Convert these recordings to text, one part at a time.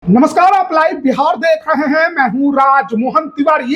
नमस्कार, आप लाइव बिहार देख रहे हैं। मैं हूं राजमोहन तिवारी।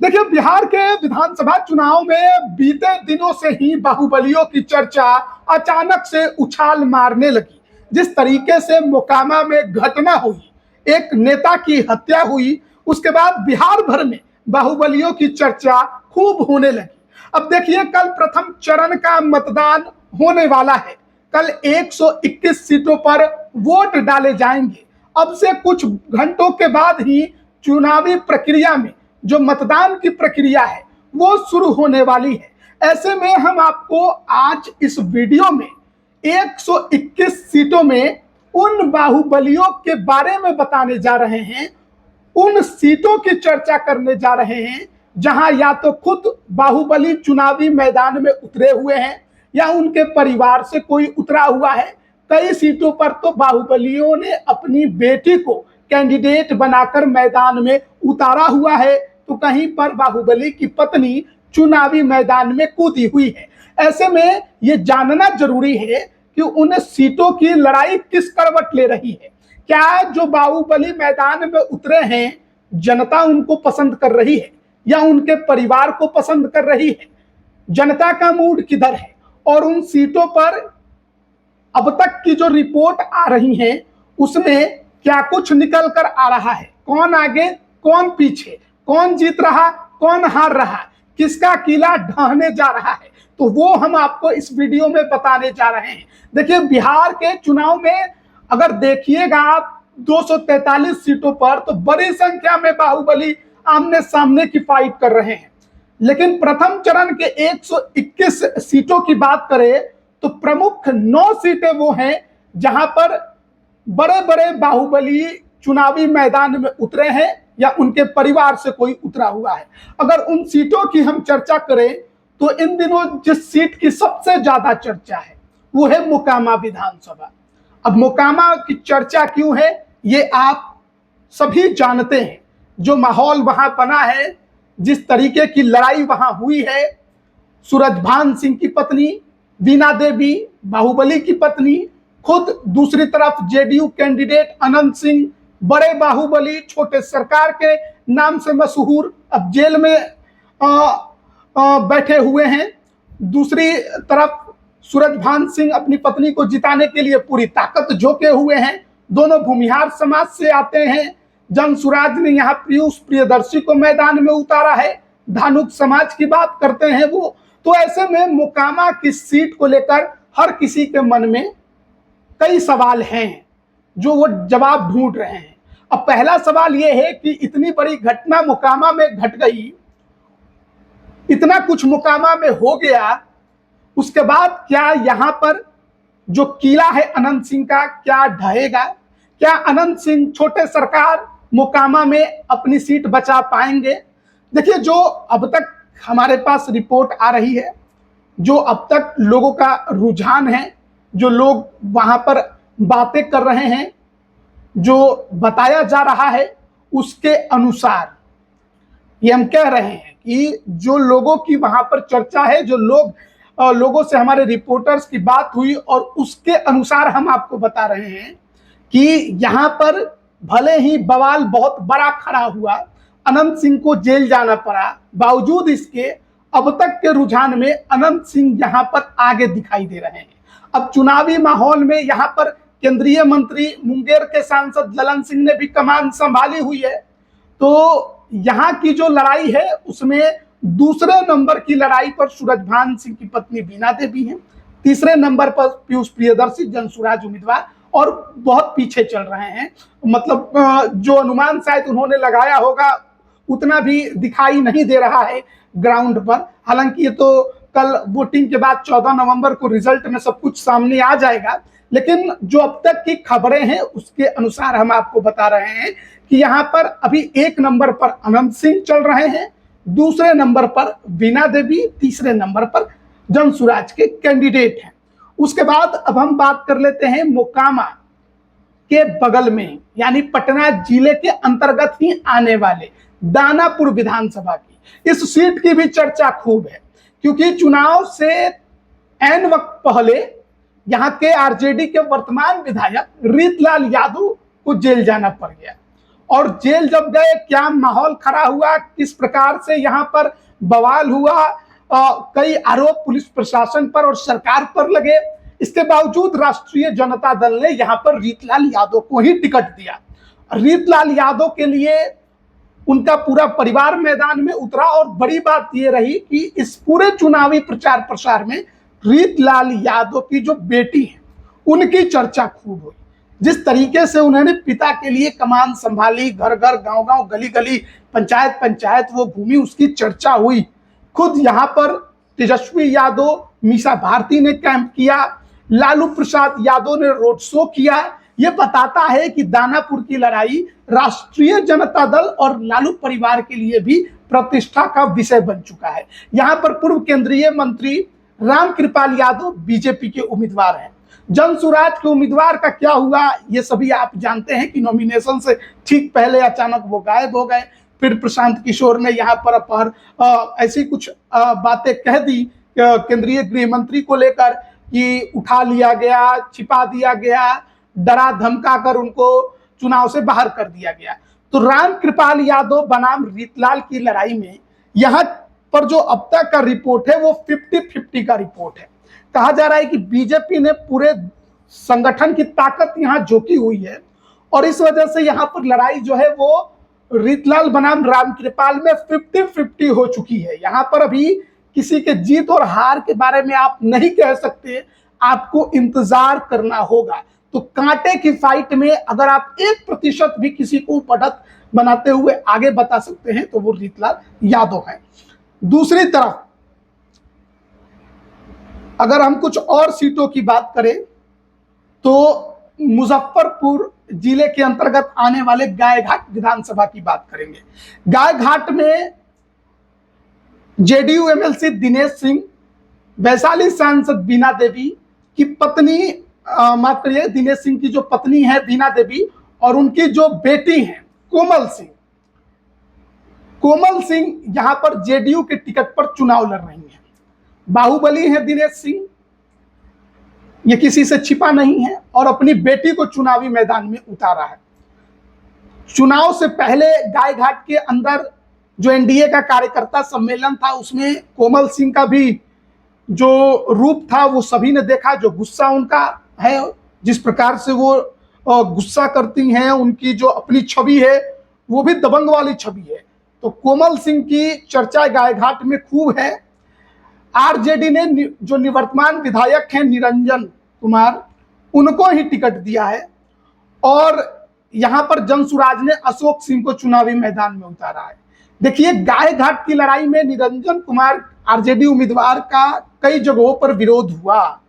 देखिए, बिहार के विधानसभा चुनाव में बीते दिनों से ही बाहुबलियों की चर्चा अचानक से उछाल मारने लगी। जिस तरीके से मोकामा में घटना हुई, एक नेता की हत्या हुई, उसके बाद बिहार भर में बाहुबलियों की चर्चा खूब होने लगी। अब देखिए, कल प्रथम चरण का मतदान होने वाला है। कल 121 सीटों पर वोट डाले जाएंगे। अब से कुछ घंटों के बाद ही चुनावी प्रक्रिया में जो मतदान की प्रक्रिया है वो शुरू होने वाली है। ऐसे में हम आपको आज इस वीडियो में 121 सीटों में उन बाहुबलियों के बारे में बताने जा रहे हैं, उन सीटों की चर्चा करने जा रहे हैं जहां या तो खुद बाहुबली चुनावी मैदान में उतरे हुए हैं या उनके परिवार से कोई उतरा हुआ है। कई सीटों पर तो बाहुबलियों ने अपनी बेटी को कैंडिडेट बनाकर मैदान में उतारा हुआ है, तो कहीं पर बाहुबली की पत्नी चुनावी मैदान में कूदी हुई है। ऐसे में ये जानना जरूरी है कि उन सीटों की लड़ाई किस करवट ले रही है। क्या जो बाहुबली मैदान में उतरे हैं जनता उनको पसंद कर रही है या उनके परिवार को पसंद कर रही है? जनता का मूड किधर है? और उन सीटों पर अब तक की जो रिपोर्ट आ रही है उसमें क्या कुछ निकल कर आ रहा है? कौन आगे, कौन पीछे, कौन जीत रहा, कौन हार रहा, किसका किला ढहने जा रहा है, तो वो हम आपको इस वीडियो में बताने जा रहे हैं। देखिए, बिहार के चुनाव में अगर देखिएगा आप 243 सीटों पर तो बड़ी संख्या में बाहुबली आमने सामने की फाइट कर रहे हैं। लेकिन प्रथम चरण के 121 सीटों की बात करें तो प्रमुख 9 सीटें वो हैं जहां पर बड़े बड़े बाहुबली चुनावी मैदान में उतरे हैं या उनके परिवार से कोई उतरा हुआ है। अगर उन सीटों की हम चर्चा करें तो इन दिनों जिस सीट की सबसे ज्यादा चर्चा है वो है मोकामा विधानसभा। अब मोकामा की चर्चा क्यों है ये आप सभी जानते हैं। जो माहौल वहां बना है, जिस तरीके की लड़ाई वहां हुई है, सूरजभान सिंह की पत्नी बीना देवी बाहुबली की पत्नी, खुद दूसरी तरफ जेडीयू कैंडिडेट अनंत सिंह, बड़े बाहुबली छोटे सरकार के नाम से मशहूर, अब जेल में बैठे हुए हैं। दूसरी तरफ सूरजभान सिंह अपनी पत्नी को जिताने के लिए पूरी ताकत झोंके हुए हैं। दोनों भूमिहार समाज से आते हैं। जनसुराज ने यहाँ पीयूष प्रियदर्शी को मैदान में उतारा है। धानुक समाज की बात करते हैं वो। तो ऐसे में मोकामा की सीट को लेकर हर किसी के मन में कई सवाल हैं जो वो जवाब ढूंढ रहे हैं। अब पहला सवाल ये है कि इतनी बड़ी घटना मोकामा में घट गई, इतना कुछ मोकामा में हो गया, उसके बाद क्या यहाँ पर जो किला है अनंत सिंह का क्या ढहेगा? क्या अनंत सिंह छोटे सरकार मोकामा में अपनी सीट बचा पाएंगे? देखिए, जो अब तक हमारे पास रिपोर्ट आ रही है, जो अब तक लोगों का रुझान है, जो लोग वहां पर बातें कर रहे हैं, जो बताया जा रहा है, उसके अनुसार ये हम कह रहे हैं कि जो लोगों की वहां पर चर्चा है, जो लोगों से हमारे रिपोर्टर्स की बात हुई और उसके अनुसार हम आपको बता रहे हैं कि यहाँ पर भले ही बवाल बहुत बड़ा खड़ा हुआ, अनंत सिंह को जेल जाना पड़ा, बावजूद इसके अब तक के रुझान में अनंत सिंह यहाँ पर आगे दिखाई दे रहे हैं। अब चुनावी माहौल में यहाँ पर केंद्रीय मंत्री मुंगेर के सांसद ललन सिंह ने भी कमान संभाली हुई है। तो यहाँ की जो लड़ाई है उसमें दूसरे नंबर की लड़ाई पर सूरजभान सिंह की पत्नी बीना देवी है, तीसरे नंबर पर पीयूष प्रियदर्शी जनसुराज उम्मीदवार, और बहुत पीछे चल रहे हैं। मतलब जो अनुमान शायद उन्होंने लगाया होगा उतना भी दिखाई नहीं दे रहा है ग्राउंड पर। हालांकि ये तो कल वोटिंग के बाद 14 नवंबर को रिजल्ट में सब कुछ सामने आ जाएगा, लेकिन जो अब तक की खबरें हैं उसके अनुसार हम आपको बता रहे हैं कि यहाँ पर अभी 1 नंबर पर अनंत सिंह चल रहे हैं, दूसरे नंबर पर बीना देवी, तीसरे नंबर पर जनसुराज के कैंडिडेट हैं। उसके बाद अब हम बात कर लेते हैं मोकामा के बगल में, यानी पटना जिले के अंतर्गत ही आने वाले दानापुर विधानसभा की। इस सीट की भी चर्चा खूब है क्योंकि चुनाव से वक्त पहले यहाँ के आरजेडी के वर्तमान विधायक रीतलाल यादव को जेल जाना पड़ गया। और जेल जब गए, क्या माहौल खड़ा हुआ, किस प्रकार से यहाँ पर बवाल हुआ, कई आरोप पुलिस प्रशासन पर और सरकार पर लगे। इसके बावजूद राष्ट्रीय जनता दल ने यहाँ पर रीतलाल यादव को ही टिकट दिया। रीतलाल यादव के लिए उनका पूरा परिवार मैदान में उतरा और बड़ी बात यह रही कि इस पूरे चुनावी प्रचार प्रसार में रीतलाल यादव की जो बेटी है उनकी चर्चा खूब हुई। जिस तरीके से उन्होंने पिता के लिए कमान संभाली, घर घर गांव गांव गली गली पंचायत पंचायत वो घूमी, उसकी चर्चा हुई। खुद यहाँ पर तेजस्वी यादव, मीसा भारती ने कैंप किया, लालू प्रसाद यादव ने रोड शो किया। यह बताता है कि दानापुर की लड़ाई राष्ट्रीय जनता दल और लालू परिवार के लिए भी प्रतिष्ठा का विषय बन चुका है। यहाँ पर पूर्व केंद्रीय मंत्री रामकृपाल यादव बीजेपी के उम्मीदवार हैं। जनसुराज के उम्मीदवार का क्या हुआ ये सभी आप जानते हैं कि नॉमिनेशन से ठीक पहले अचानक वो गायब हो गए। फिर प्रशांत किशोर ने यहाँ पर ऐसी कुछ बातें कह दी केंद्रीय गृह मंत्री को लेकर कि उठा लिया गया, छिपा दिया गया, डरा धमका कर उनको चुनाव से बाहर कर दिया गया। तो रामकृपाल यादव बनाम रीतलाल की लड़ाई में यहाँ पर जो अब तक का रिपोर्ट है वो 50-50 का रिपोर्ट है। कहा जा रहा है कि बीजेपी ने पूरे संगठन की ताकत यहाँ झोंकी हुई है और इस वजह से यहाँ पर लड़ाई जो है वो रीतलाल बनाम रामकृपाल में 50-50 हो चुकी है। यहाँ पर अभी किसी के जीत और हार के बारे में आप नहीं कह सकते, आपको इंतजार करना होगा। तो कांटे की फाइट में अगर आप 1% भी किसी को बढ़त बनाते हुए आगे बता सकते हैं तो वो रीतलाल यादव है। दूसरी तरफ अगर हम कुछ और सीटों की बात करें तो मुजफ्फरपुर जिले के अंतर्गत आने वाले गायघाट विधानसभा की बात करेंगे। गायघाट में जेडीयू एमएलसी दिनेश सिंह, वैशाली सांसद बीना देवी की पत्नी, माफ करिए, दिनेश सिंह की जो पत्नी है बीना देवी और उनकी जो बेटी है कोमल सिंह यहां पर जेडीयू के टिकट पर चुनाव लड़ रही हैं। बाहुबली है दिनेश सिंह, ये किसी से छिपा नहीं है और अपनी बेटी को चुनावी मैदान में उतारा है। चुनाव से पहले गायघाट के अंदर जो एनडीए का कार्यकर्ता सम्मेलन था उसमें कोमल सिंह का भी जो रूप था वो सभी ने देखा। जो गुस्सा उनका है, जिस प्रकार से वो गुस्सा करती हैं, उनकी जो अपनी छवि है वो भी दबंग वाली छवि है। तो कोमल सिंह की चर्चा गायघाट में खूब है। आरजेडी ने जो निवर्तमान विधायक हैं निरंजन कुमार, उनको ही टिकट दिया है और यहां पर जनसुराज ने अशोक सिंह को चुनावी मैदान में उतारा है। देखिए, गायघाट की लड़ाई में निरंजन कुमार आरजेडी उम्मीदवार का कई जगहों पर विरोध हुआ,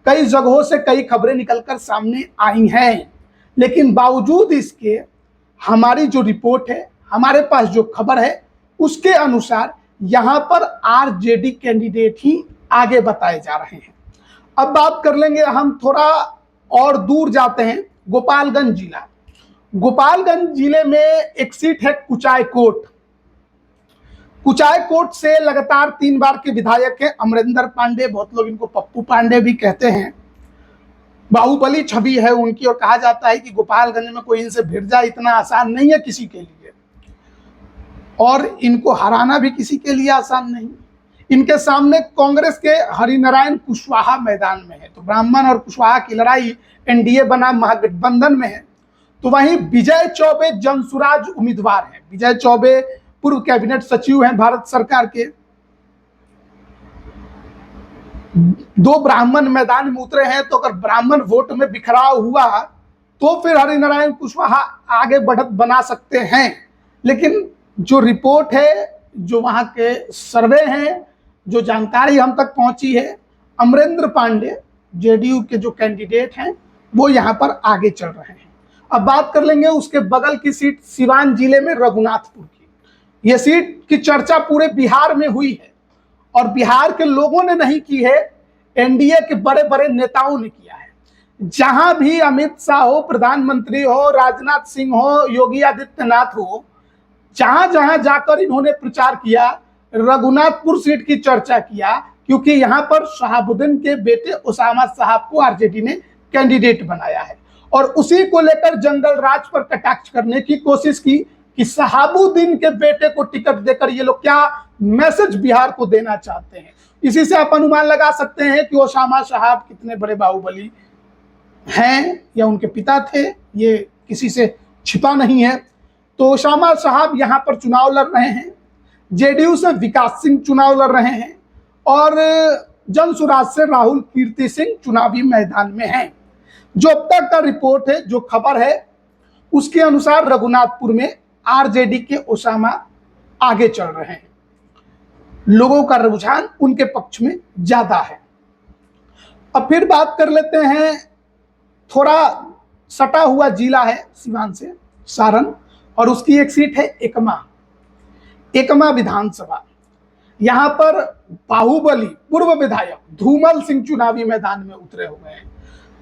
कई जगहों से कई खबरें निकलकर सामने आई हैं, लेकिन बावजूद इसके हमारी जो रिपोर्ट है, हमारे पास जो खबर है, उसके अनुसार यहां पर आरजेडी कैंडिडेट ही आगे बताए जा रहे हैं। अब बात कर लेंगे हम, थोड़ा और दूर जाते हैं, गोपालगंज जिला। गोपालगंज जिले में एक सीट है कुचायकोट। कुचायकोट से लगातार 3 बार के विधायक हैं अमरिंदर पांडे, बहुत लोग इनको पप्पू पांडे भी कहते हैं। बाहुबली छवि है उनकी और कहा जाता है कि गोपालगंज में कोई इनसे भिड़ जाए इतना आसान नहीं है किसी के लिए, और इनको हराना भी किसी के लिए आसान नहीं। इनके सामने कांग्रेस के हरिनारायण कुशवाहा मैदान में है, तो ब्राह्मण और कुशवाहा की लड़ाई एनडीए बना महागठबंधन में है। तो वहीं विजय चौबे जनसुराज उम्मीदवार हैं। विजय चौबे पूर्व कैबिनेट सचिव हैं भारत सरकार के। 2 ब्राह्मण मैदान में उतरे हैं, तो अगर ब्राह्मण वोट में बिखराव हुआ तो फिर हरिनारायण कुशवाहा आगे बढ़त बना सकते हैं। लेकिन जो रिपोर्ट है, जो वहां के सर्वे हैं, जो जानकारी हम तक पहुंची है, अमरिंदर पांडे जेडीयू के जो कैंडिडेट हैं वो यहां पर आगे चल रहे हैं। अब बात कर लेंगे उसके बगल की सीट सिवान जिले में रघुनाथपुर की। यह सीट की चर्चा पूरे बिहार में हुई है और बिहार के लोगों ने नहीं की है, एनडीए के बड़े बड़े नेताओं ने किया है। जहां भी अमित शाह हो, प्रधानमंत्री हो, राजनाथ सिंह हो, योगी आदित्यनाथ हो, जहां जहां जाकर इन्होंने प्रचार किया, रघुनाथपुर सीट की चर्चा किया, क्योंकि यहां पर शहाबुद्दीन के बेटे उसामा साहब को आरजेडी ने कैंडिडेट बनाया है। और उसी को लेकर जंगल राज पर कटाक्ष करने की कोशिश की कि शहाबुद्दीन के बेटे को टिकट देकर ये लोग क्या मैसेज बिहार को देना चाहते हैं। इसी से आप अनुमान लगा सकते हैं कि ओसामा साहब कितने बड़े बाहुबली हैं या उनके पिता थे, ये किसी से छिपा नहीं है। तो ओसामा साहब यहाँ पर चुनाव लड़ रहे हैं, जेडीयू से विकास सिंह चुनाव लड़ रहे हैं और जनसुराज से राहुल कीर्ति सिंह चुनावी मैदान में हैं। जो अब तक का रिपोर्ट है, जो खबर है, उसके अनुसार रघुनाथपुर में आरजेडी के ओसामा आगे चल रहे हैं, लोगों का रुझान उनके पक्ष में ज्यादा है। अब फिर बात कर लेते हैं, थोड़ा सटा हुआ जिला है सिवान से, सारण, और उसकी एक सीट है एकमा विधानसभा। यहां पर बाहुबली पूर्व विधायक धूमल सिंह चुनावी मैदान में उतरे हुए हैं।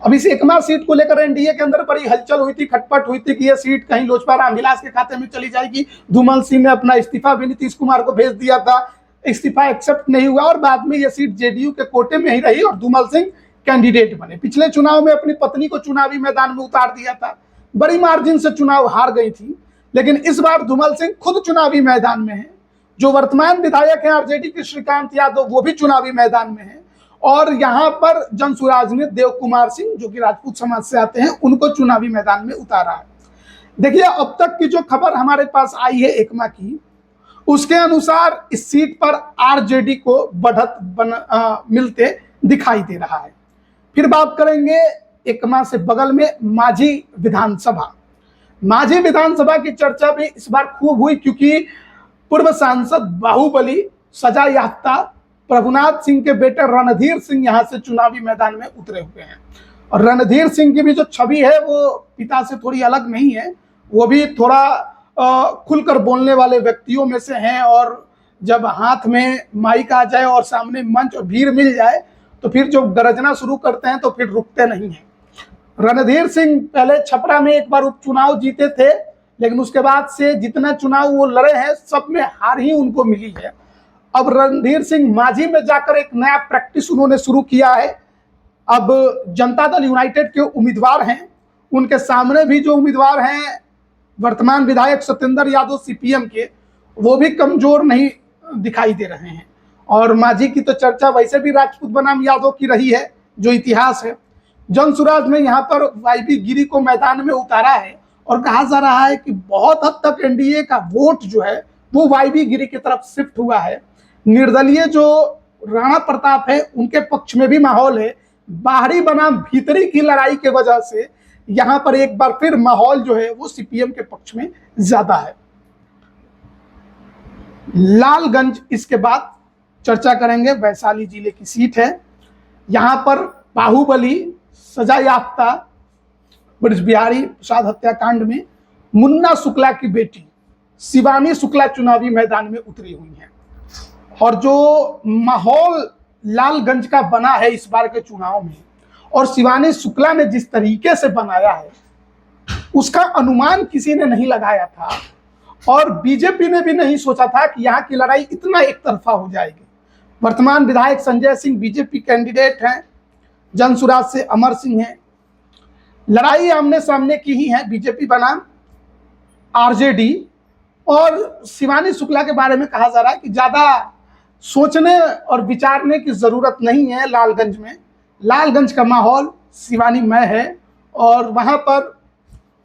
अब इस एकमा सीट को लेकर एनडीए के अंदर बड़ी हलचल हुई थी, खटपट हुई थी कि यह सीट कहीं लोजपा रामविलास के खाते में चली जाएगी। धूमल सिंह ने अपना इस्तीफा भी नीतीश कुमार को भेज दिया था, इस्तीफा एक्सेप्ट नहीं हुआ और बाद में यह सीट जेडीयू के कोटे में ही रही और धूमल सिंह कैंडिडेट बने। पिछले चुनाव में अपनी पत्नी को चुनावी मैदान में उतार दिया था, बड़ी मार्जिन से चुनाव हार गई थी, लेकिन इस बार धूमल सिंह खुद चुनावी मैदान में है। जो वर्तमान विधायक हैं आरजेडी के श्रीकांत यादव, वो भी चुनावी मैदान में है और यहाँ पर जनसुराज ने देव कुमार सिंह, जो कि राजपूत समाज से आते हैं, उनको चुनावी मैदान में उतारा है। देखिए, अब तक की जो खबर हमारे पास आई है एकमा की, उसके अनुसार इस सीट पर आरजेडी को बढ़त मिलते दिखाई दे रहा है। फिर बात करेंगे एकमा से बगल में माझी विधानसभा। माझी विधानसभा की चर्चा भी इस बार खूब हुई क्योंकि पूर्व सांसद बाहुबली सजा याफ्ता प्रभुनाथ सिंह के बेटे रणधीर सिंह यहां से चुनावी मैदान में उतरे हुए हैं। और रणधीर सिंह की भी जो छवि है वो पिता से थोड़ी अलग नहीं है, वो भी थोड़ा खुलकर बोलने वाले व्यक्तियों में से हैं और जब हाथ में माइक आ जाए और सामने मंच और भीड़ मिल जाए तो फिर जो गरजना शुरू करते हैं तो फिर रुकते नहीं हैं। रणधीर सिंह पहले छपरा में एक बार उपचुनाव जीते थे, लेकिन उसके बाद से जितना चुनाव वो लड़े हैं सब में हार ही उनको मिली है। अब रणधीर सिंह माझी में जाकर एक नया प्रैक्टिस उन्होंने शुरू किया है। अब जनता दल यूनाइटेड के उम्मीदवार हैं, उनके सामने भी जो उम्मीदवार हैं वर्तमान विधायक सत्येंद्र यादव सीपीएम के, वो भी कमजोर नहीं दिखाई दे रहे हैं। और माझी की तो चर्चा वैसे भी राजपूत बनाम यादव की रही है, जो इतिहास है। जनसुराज ने यहाँ पर वाईबी गिरी को मैदान में उतारा है और कहा जा रहा है कि बहुत हद तक एनडीए का वोट जो है वो वाईबी गिरी की तरफ शिफ्ट हुआ है। निर्दलीय जो राणा प्रताप है उनके पक्ष में भी माहौल है। बाहरी बनाम भीतरी की लड़ाई के वजह से यहाँ पर एक बार फिर माहौल जो है वो सीपीएम के पक्ष में ज्यादा है। लालगंज इसके बाद चर्चा करेंगे, वैशाली जिले की सीट है। यहाँ पर बाहुबली सजा याफ्ता ब्रज बिहारी प्रसाद हत्याकांड में मुन्ना शुक्ला की बेटी शिवानी शुक्ला चुनावी मैदान में उतरी हुई हैं। और जो माहौल लालगंज का बना है इस बार के चुनाव में और शिवानी शुक्ला ने जिस तरीके से बनाया है उसका अनुमान किसी ने नहीं लगाया था और बीजेपी ने भी नहीं सोचा था कि यहाँ की लड़ाई इतना एक तरफा हो जाएगी। वर्तमान विधायक संजय सिंह बीजेपी कैंडिडेट हैं, जनसुराज से अमर सिंह हैं। लड़ाई आमने सामने की ही है, बीजेपी बनाम आरजेडी। और शिवानी शुक्ला के बारे में कहा जा रहा है कि ज्यादा सोचने और विचारने की जरूरत नहीं है। लालगंज में, लालगंज का माहौल शिवानीमय है और वहां पर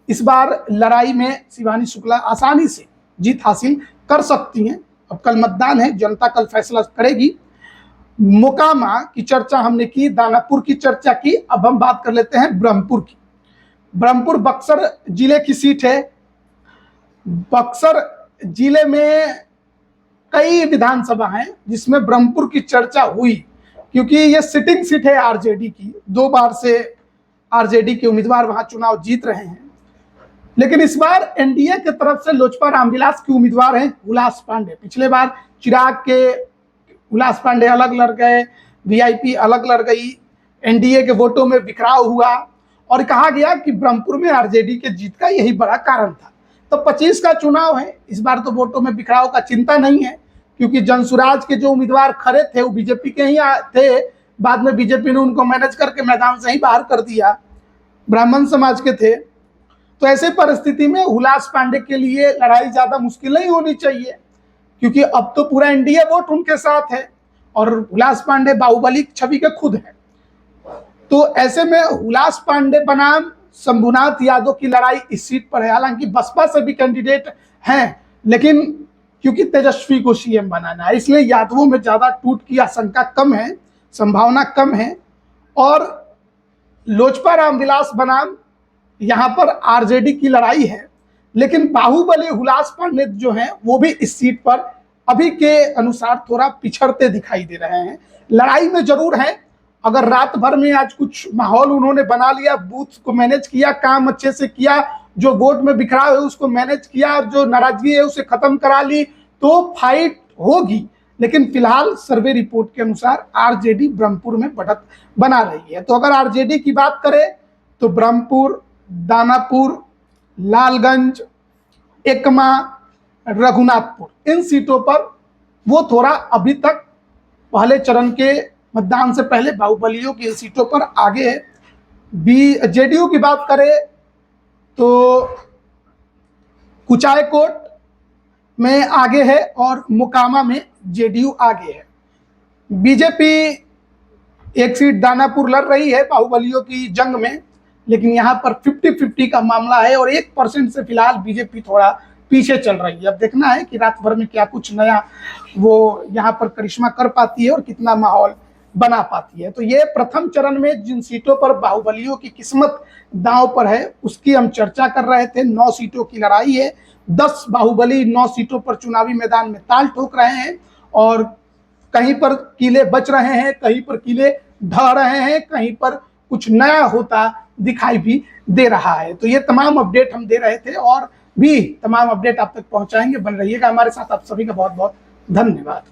इस बार लड़ाई में शिवानी शुक्ला आसानी से जीत हासिल कर सकती हैं। अब कल मतदान है, जनता कल फैसला करेगी। मोकामा की चर्चा हमने की, दानापुर की चर्चा की, अब हम बात कर लेते हैं ब्रह्मपुर की। ब्रह्मपुर बक्सर जिले की सीट है। बक्सर जिले में कई विधानसभा हैं जिसमें ब्रह्मपुर की चर्चा हुई क्योंकि ये सिटिंग सीट है आरजेडी की। 2 बार से आरजेडी के उम्मीदवार वहां चुनाव जीत रहे हैं, लेकिन इस बार एनडीए की तरफ से लोजपा रामविलास के उम्मीदवार हैं हुलास पांडे। पिछले बार चिराग के हुलास पांडे अलग लड़ गए, वीआईपी अलग लड़ गई, एनडीए के वोटों में बिखराव हुआ और कहा गया कि ब्रह्मपुर में आरजेडी के जीत का यही बड़ा कारण था। तो 25 का चुनाव है, इस बार तो वोटों में बिखराव का चिंता नहीं है क्योंकि जनसुराज के जो उम्मीदवार खड़े थे वो बीजेपी के ही थे। बाद में बीजेपी ने उनको मैनेज करके मैदान से ही बाहर कर दिया। ब्राह्मण समाज के थे। तो ऐसे परिस्थिति में हुलास पांडे के लिए लड़ाई ज्यादा मुश्किल नहीं होनी चाहिए, क्योंकि अब तो पूरा इंडिया वोट उनके साथ है और हुलास पांडे बाहुबली छवि के खुद है। तो ऐसे में हुलास पांडे बनाम शंभुनाथ यादव की लड़ाई इस सीट पर है। हालांकि बसपा से भी कैंडिडेट हैं, लेकिन क्योंकि तेजस्वी को सीएम बनाना है, इसलिए यादवों में ज्यादा टूट की आशंका कम है, संभावना कम है। और लोजपा रामविलास बनाम यहाँ पर आरजेडी की लड़ाई है। लेकिन बाहुबली हुलास पांडे जो हैं वो भी इस सीट पर अभी के अनुसार थोड़ा पिछड़ते दिखाई दे रहे हैं। लड़ाई में जरूर है, अगर रात भर में आज कुछ माहौल उन्होंने बना लिया, बूथ को मैनेज किया, काम अच्छे से किया, जो वोट में बिखराव है उसको मैनेज किया, जो नाराजगी है उसे खत्म करा ली, तो फाइट होगी। लेकिन फिलहाल सर्वे रिपोर्ट के अनुसार आरजेडी ब्रह्मपुर में बढ़त बना रही है। तो अगर आरजेडी की बात करें तो ब्रह्मपुर, दानापुर, लालगंज, एकमा, रघुनाथपुर, इन सीटों पर वो थोड़ा अभी तक पहले चरण के मतदान से पहले बाहुबलियों की इन सीटों पर आगे है। जेडीयू की बात करें तो कुचायकोट में आगे है और मोकामा में जेडीयू आगे है। बीजेपी एक सीट दानापुर लड़ रही है बाहुबलियों की जंग में, लेकिन यहाँ पर 50-50 का मामला है और 1% से फिलहाल बीजेपी थोड़ा पीछे चल रही है। अब देखना है कि रात भर में क्या कुछ नया वो यहाँ पर करिश्मा कर पाती है और कितना माहौल बना पाती है। तो ये प्रथम चरण में जिन सीटों पर बाहुबलियों की किस्मत दांव पर है उसकी हम चर्चा कर रहे थे। 9 सीटों की लड़ाई है, 10 बाहुबली 9 सीटों पर चुनावी मैदान में ताल ठोक रहे हैं और कहीं पर किले बच रहे हैं, कहीं पर किले ढह रहे हैं, कहीं पर कुछ नया होता दिखाई भी दे रहा है। तो ये तमाम अपडेट हम दे रहे थे और भी तमाम अपडेट आप तक पहुंचाएंगे। बन रहिएगा हमारे साथ। आप सभी का बहुत बहुत धन्यवाद।